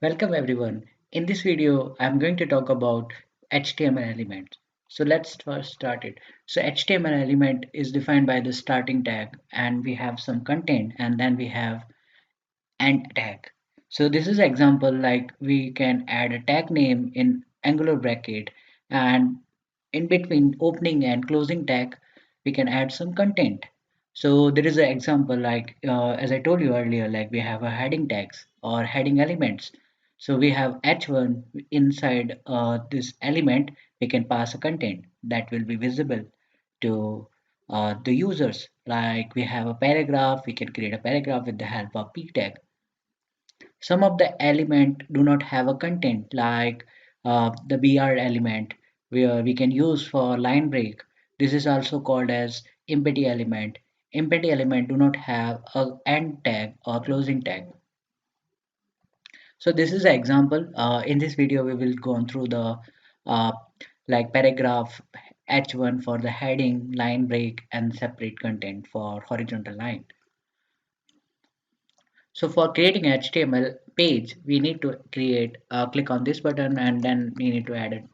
Welcome everyone. In this video, I'm going to talk about HTML elements. So let's first start it. So HTML element is defined by the starting tag, and we have some content, and then we have end tag. So this is example like we can add a tag name in angular bracket, and in between opening and closing tag we can add some content. So there is an example like as I told you earlier, like we have a heading tags or heading elements. So we have h1 inside this element. We can pass a content that will be visible to the users. Like we have a paragraph, we can create a paragraph with the help of p tag. Some of the element do not have a content like the BR element where we can use for line break. This is also called as empty element. Empty element do not have a end tag or closing tag. So this is an example. In this video, we will go on through the uh, like paragraph H1 for the heading, line break, and separate content for horizontal line. So for creating HTML page, we need to create, click on this button, and then we need to add a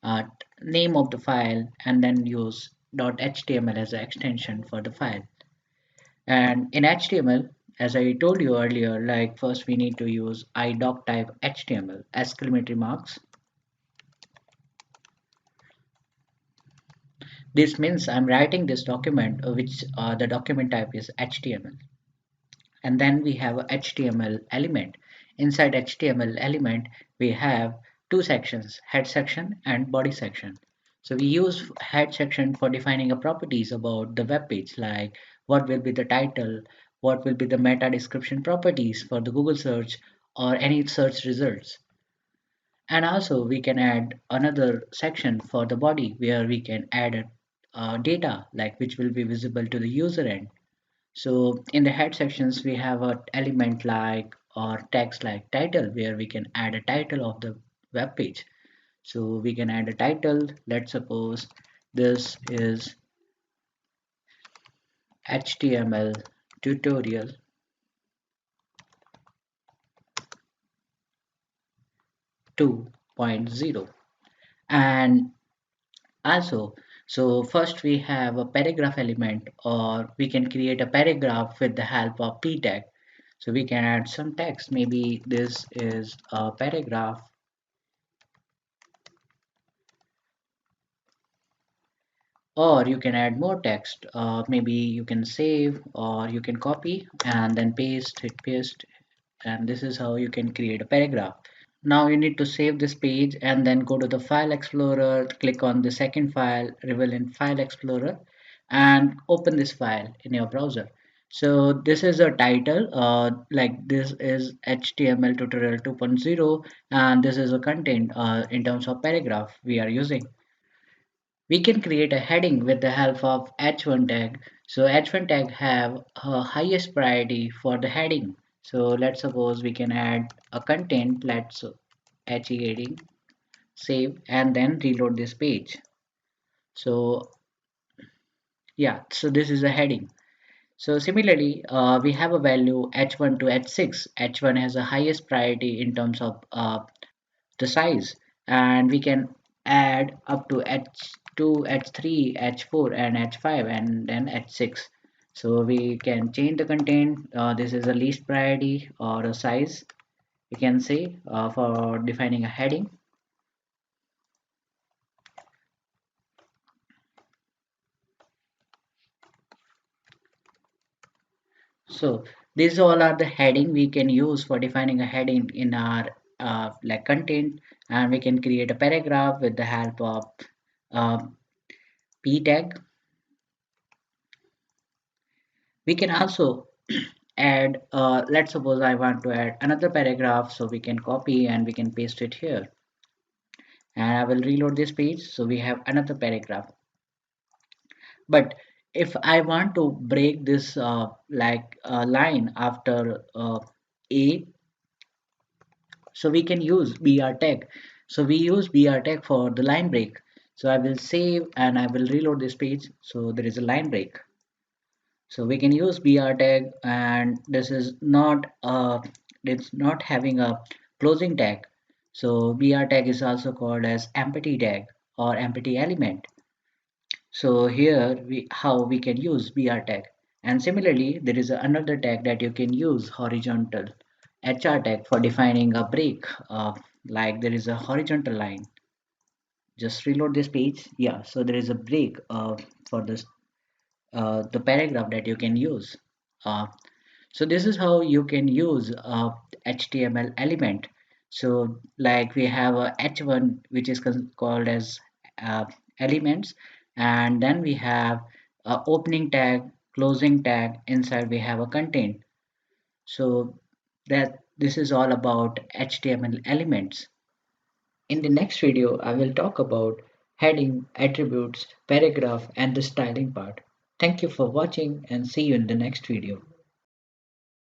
uh, name of the file and then use .html as an extension for the file. And in HTML, as I told you earlier, like first we need to use idoc type HTML exclamatory marks. This means I'm writing this document, which the document type is HTML. And then we have a HTML element. Inside HTML element, we have two sections, head section and body section. So we use head section for defining a properties about the web page, like what will be the title, what will be the meta description properties for the Google search or any search results. And also we can add another section for the body where we can add data like which will be visible to the user end. So in the head sections, we have a element like or text like title where we can add a title of the web page. So we can add a title. Let's suppose this is HTML tutorial 2.0. And also, so first we have a paragraph element, or we can create a paragraph with the help of p tag. So we can add some text. Maybe this is a paragraph, or you can add more text. Maybe you can save or you can copy and then paste, hit paste, and this is how you can create a paragraph. Now you need to save this page and then go to the file explorer, click on the second file, reveal in file explorer, and open this file in your browser. So this is a title, like this is HTML tutorial 2.0, and this is a content in terms of paragraph we are using. We can create a heading with the help of h1 tag. So h1 tag have a highest priority for the heading. So let's suppose we can add a content. Let's heading, save, and then reload this page. So yeah, so this is a heading. So similarly, we have a value h1 to h6. H1 has a highest priority in terms of the size, and we can add up to h2, h3, h4, and h5, and then h6. So we can change the content. This is a least priority or a size, we can say, for defining a heading. So these all are the heading we can use for defining a heading in our like content, and we can create a paragraph with the help of uh, p tag. We can also add, let's suppose I want to add another paragraph, so we can copy and we can paste it here, and I will reload this page. So we have another paragraph. But if I want to break this line after a, so we can use br tag. So we use br tag for the line break. So I will save and I will reload this page. So there is a line break. So we can use br tag, and this is not it's not having a closing tag. So br tag is also called as empty tag or empty element. So here we how we can use br tag. And similarly, there is another tag that you can use, horizontal hr tag, for defining a break. Like there is a horizontal line. Just reload this page. Yeah, so there is a break for this the paragraph that you can use. Uh, so this is how you can use HTML element. So like we have a h1 which is called as uh, elements, and then we have a opening tag, closing tag, inside we have a content. So that this is all about HTML elements. In the next video, I will talk about heading, attributes, paragraph, and the styling part. Thank you for watching and see you in the next video.